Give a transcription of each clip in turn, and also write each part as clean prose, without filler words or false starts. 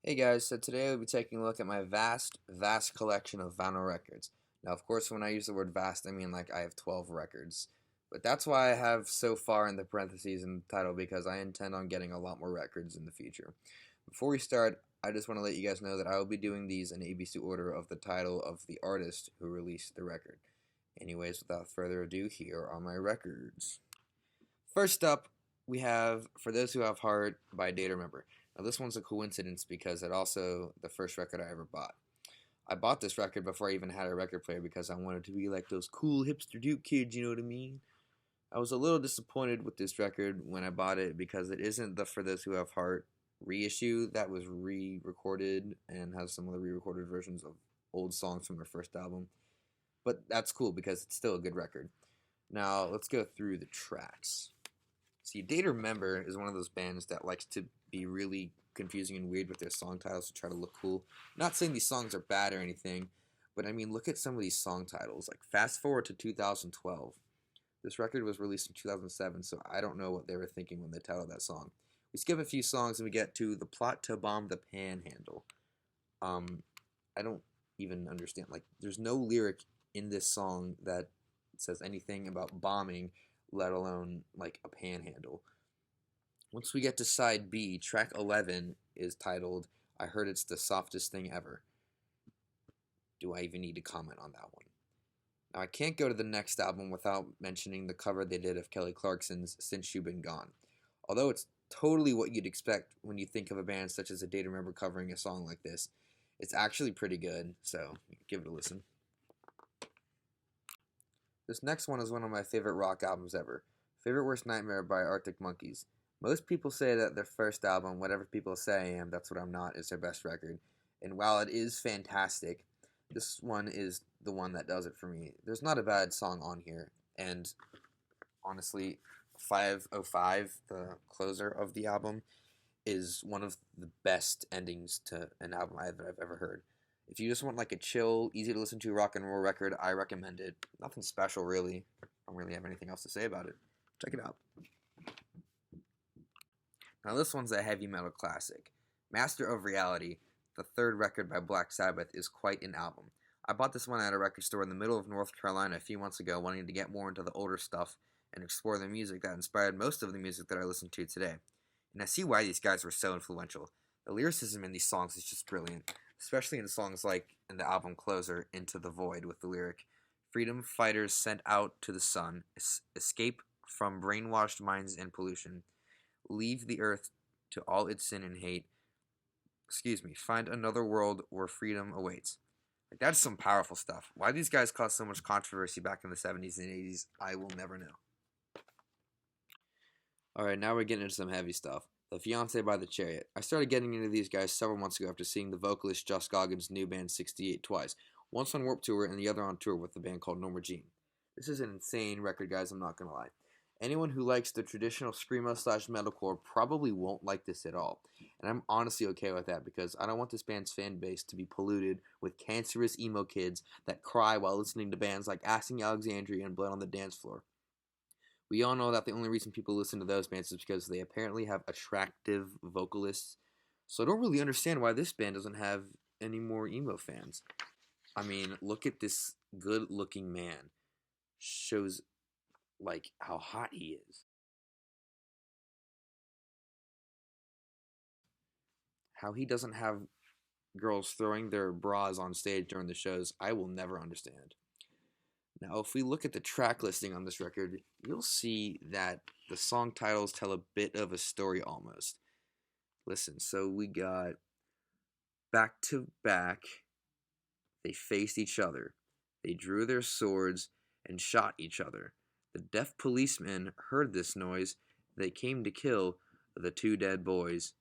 Hey guys, so today we'll be taking a look at my vast collection of vinyl records. Now, of course, when I use the word vast, I mean like I have 12 records. But that's why I have so far in the parentheses in the title because I intend on getting a lot more records in the future. Before we start, I just want to let you guys know that I will be doing these in ABC order of the title of the artist who released the record. Anyways, without further ado, here are my records. First up, we have For Those Who Have Heart by Date Remember. Now, this one's a coincidence because it's also the first record I ever bought. I bought this record before I even had a record player because I wanted to be like those cool hipster Duke kids, you know what I mean? I was a little disappointed with this record when I bought it because it isn't the For Those Who Have Heart reissue that was re-recorded and has some of the re-recorded versions of old songs from their first album. But that's cool because it's still a good record. Now, let's go through the tracks. See, Date Remember is one of those bands that likes to be really confusing and weird with their song titles to try to look cool. Not saying these songs are bad or anything, but I mean, look at some of these song titles. Like, fast forward to 2012. This record was released in 2007, so I don't know what they were thinking when they titled that song. We skip a few songs and we get to The Plot to Bomb the Panhandle. I don't even understand. Like, there's no lyric in this song that says anything about bombing, let alone like a panhandle. Once we get to side B, track 11 is titled I Heard It's the Softest Thing Ever. Do I even need to comment on that one? Now, I can't go to the next album without mentioning the cover they did of Kelly Clarkson's Since You've Been Gone. Although it's totally what you'd expect when you think of a band such as A Day to Remember covering a song like this, it's actually pretty good, so give it a listen. This next one is one of my favorite rock albums ever, Favorite Worst Nightmare by Arctic Monkeys. Most people say that their first album, Whatever People Say I Am, That's What I'm Not, is their best record. And while it is fantastic, this one is the one that does it for me. There's not a bad song on here. And honestly, 505, the closer of the album, is one of the best endings to an album I've ever heard. If you just want like a chill, easy to listen to rock and roll record, I recommend it. Nothing special really. I don't really have anything else to say about it. Check it out. Now this one's a heavy metal classic. Master of Reality, the third record by Black Sabbath, is quite an album. I bought this one at a record store in the middle of North Carolina a few months ago, wanting to get more into the older stuff and explore the music that inspired most of the music that I listen to today. And I see why these guys were so influential. The lyricism in these songs is just brilliant, especially in songs like in the album closer, Into the Void, with the lyric, Freedom fighters sent out to the sun, escape from brainwashed minds and pollution, leave the earth to all its sin and hate, find another world where freedom awaits. Like, that's some powerful stuff. Why these guys caused so much controversy back in the 70s and 80s, I will never know. Alright, now we're getting into some heavy stuff. The Fiance by the Chariot. I started getting into these guys several months ago after seeing the vocalist Josh Goggins' new band 68 twice. Once on Warped Tour and the other on tour with the band called Norma Jean. This is an insane record, guys, I'm not gonna lie. Anyone who likes the traditional screamo slash metalcore probably won't like this at all. And I'm honestly okay with that because I don't want this band's fan base to be polluted with cancerous emo kids that cry while listening to bands like Asking Alexandria and Blood on the Dance Floor. We all know that the only reason people listen to those bands is because they apparently have attractive vocalists. So I don't really understand why this band doesn't have any more emo fans. I mean, look at this good looking man. Shows like how hot he is. How he doesn't have girls throwing their bras on stage during the shows, I will never understand. Now, if we look at the track listing on this record, you'll see that the song titles tell a bit of a story almost. Listen, so we got Back to Back, they faced each other. They drew their swords and shot each other. The deaf policemen heard this noise. They came to kill the two dead boys.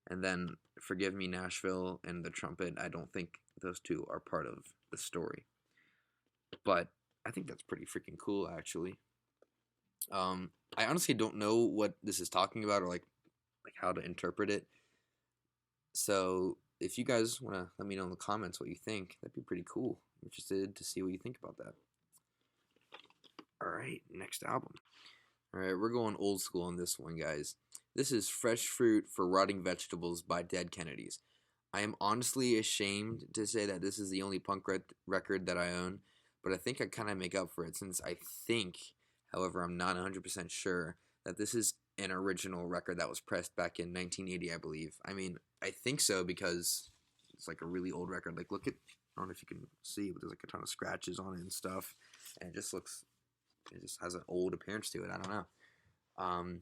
And then, Forgive Me, Nashville, and the trumpet. I don't think those two are part of the story. But I think that's pretty freaking cool, actually. I honestly don't know what this is talking about or like how to interpret it. So if you guys want to let me know in the comments what you think, that'd be pretty cool. I'm interested to see what you think about that. Alright, next album. Alright, we're going old school on this one, guys. This is Fresh Fruit for Rotting Vegetables by Dead Kennedys. I am honestly ashamed to say that this is the only record that I own, but I think I kind of make up for it since I think, however, I'm not 100% sure, that this is an original record that was pressed back in 1980, I believe. I mean, I think so because it's like a really old record. Like, look at, I don't know if you can see, but there's like a ton of scratches on it and stuff, and it just has an old appearance to it. I don't know. Um,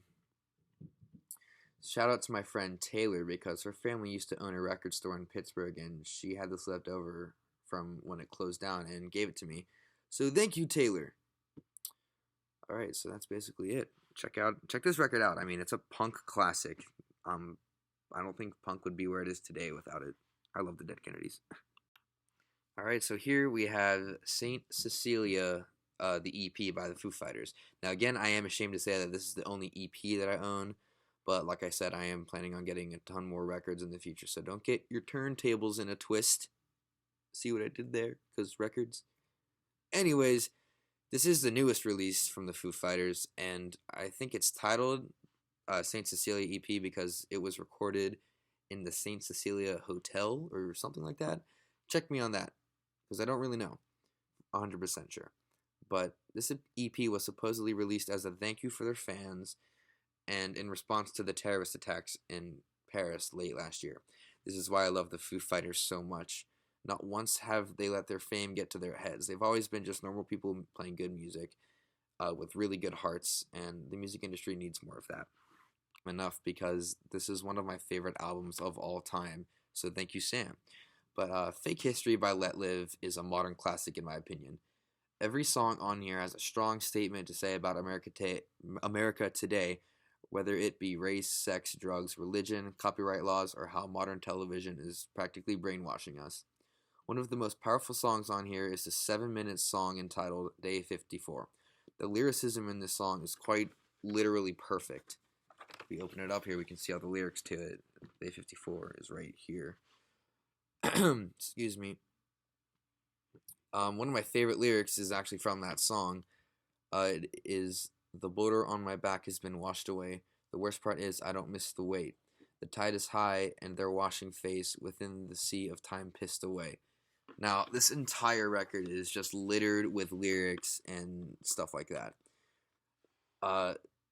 Shout out to my friend Taylor because her family used to own a record store in Pittsburgh and she had this left over from when it closed down and gave it to me. So thank you, Taylor. All right, so that's basically it. Check this record out. I mean, it's a punk classic. I don't think punk would be where it is today without it. I love the Dead Kennedys. All right, so here we have Saint Cecilia, the EP by the Foo Fighters. Now, again, I am ashamed to say that this is the only EP that I own, but like I said, I am planning on getting a ton more records in the future, so don't get your turntables in a twist. See what I did there? Because records. Anyways, this is the newest release from the Foo Fighters, and I think it's titled Saint Cecilia EP because it was recorded in the Saint Cecilia Hotel or something like that. Check me on that because I don't really know 100% sure. But this EP was supposedly released as a thank you for their fans and in response to the terrorist attacks in Paris late last year. This is why I love the Foo Fighters so much. Not once have they let their fame get to their heads. They've always been just normal people playing good music with really good hearts, and the music industry needs more of that. Enough because this is one of my favorite albums of all time, so thank you, Sam. But Fake History by Let Live is a modern classic in my opinion. Every song on here has a strong statement to say about America today, whether it be race, sex, drugs, religion, copyright laws, or how modern television is practically brainwashing us. One of the most powerful songs on here is the 7-minute song entitled Day 54. The lyricism in this song is quite literally perfect. If we open it up here, we can see all the lyrics to it. Day 54 is right here. Excuse me. One of my favorite lyrics is actually from that song. It is, the boulder on my back has been washed away. The worst part is I don't miss the weight. The tide is high and they're washing face within the sea of time pissed away. Now, this entire record is just littered with lyrics and stuff like that.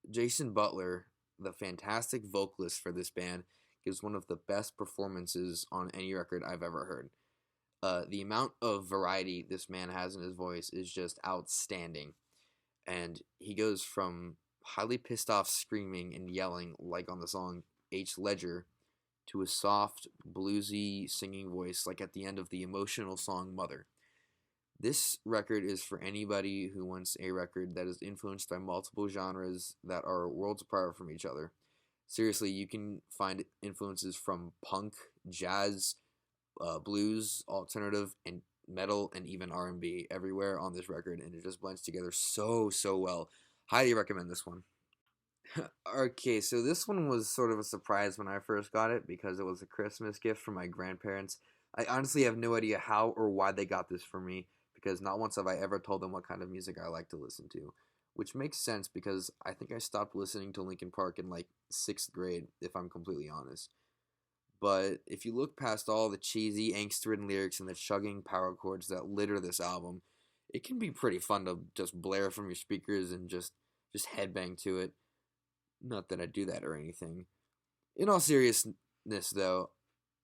Jason Butler, the fantastic vocalist for this band, gives one of the best performances on any record I've ever heard. The amount of variety this man has in his voice is just outstanding. And he goes from highly pissed off screaming and yelling, like on the song H. Ledger, to a soft, bluesy singing voice like at the end of the emotional song Mother. This record is for anybody who wants a record that is influenced by multiple genres that are worlds apart from each other. Seriously, you can find influences from punk, jazz, blues, alternative, and metal, and even R&B everywhere on this record, and it just blends together so well. Highly recommend this one. Okay, so this one was sort of a surprise when I first got it because it was a Christmas gift from my grandparents. I honestly have no idea how or why they got this for me because not once have I ever told them what kind of music I like to listen to, which makes sense because I think I stopped listening to Linkin Park in like 6th grade, if I'm completely honest. But if you look past all the cheesy, angst-ridden lyrics and the chugging power chords that litter this album, it can be pretty fun to just blare from your speakers and just headbang to it. Not that I do that or anything. In all seriousness, though,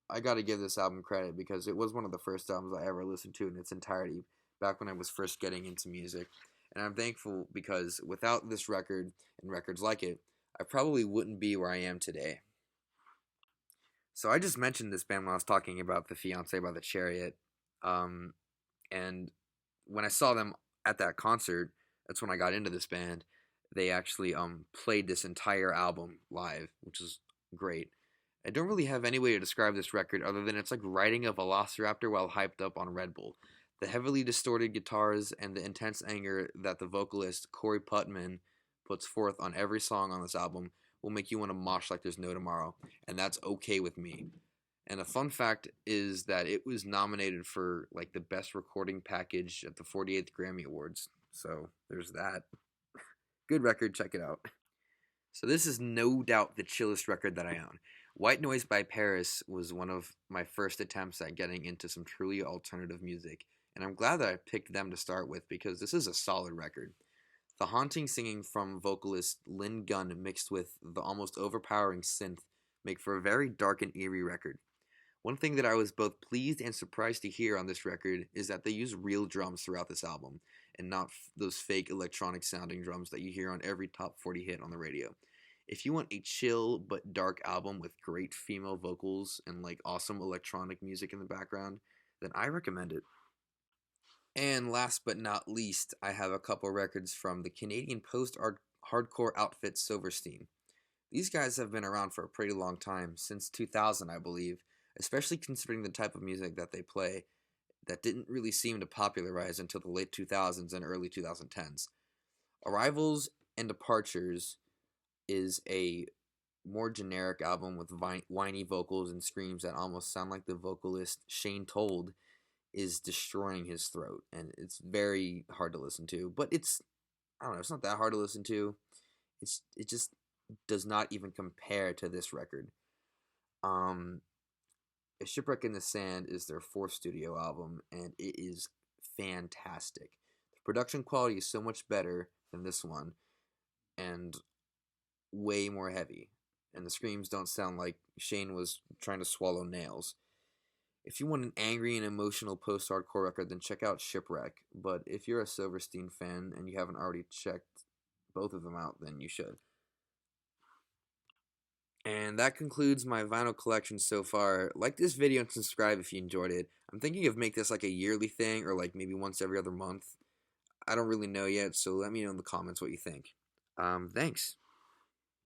I gotta give this album credit because it was one of the first albums I ever listened to in its entirety back when I was first getting into music. And I'm thankful because without this record and records like it, I probably wouldn't be where I am today. So I just mentioned this band when I was talking about the Fiance by the Chariot. Um, and when I saw them at that concert, that's when I got into this band. They actually played this entire album live, which is great. I don't really have any way to describe this record other than it's like riding a velociraptor while hyped up on Red Bull. The heavily distorted guitars and the intense anger that the vocalist Corey Putman puts forth on every song on this album will make you want to mosh like there's no tomorrow, and that's okay with me. And a fun fact is that it was nominated for like the best recording package at the 48th Grammy Awards. So there's that. Good record, check it out. So this is no doubt the chillest record that I own. White Noise by Paris was one of my first attempts at getting into some truly alternative music, and I'm glad that I picked them to start with because this is a solid record. The haunting singing from vocalist Lynn Gunn mixed with the almost overpowering synth make for a very dark and eerie record. One thing that I was both pleased and surprised to hear on this record is that they use real drums throughout this album, and not those fake electronic sounding drums that you hear on every top 40 hit on the radio. If you want a chill but dark album with great female vocals and like awesome electronic music in the background, then I recommend it. And last but not least, I have a couple records from the Canadian post hardcore outfit Silverstein. These guys have been around for a pretty long time, since 2000, I believe, especially considering the type of music that they play that didn't really seem to popularize until the late 2000s and early 2010s. Arrivals and Departures is a more generic album with whiny vocals and screams that almost sound like the vocalist Shane Told is destroying his throat, and it's very hard to listen to. But I don't know, it's not that hard to listen to. It just does not even compare to this record. Um, A Shipwreck in the Sand is their fourth studio album, and it is fantastic. The production quality is so much better than this one, and way more heavy. And the screams don't sound like Shane was trying to swallow nails. If you want an angry and emotional post-hardcore record, then check out Shipwreck. But if you're a Silverstein fan and you haven't already checked both of them out, then you should. And that concludes my vinyl collection so far. Like this video and subscribe if you enjoyed it. I'm thinking of make this like a yearly thing or like maybe once every other month. I don't really know yet, so let me know in the comments what you think. Thanks.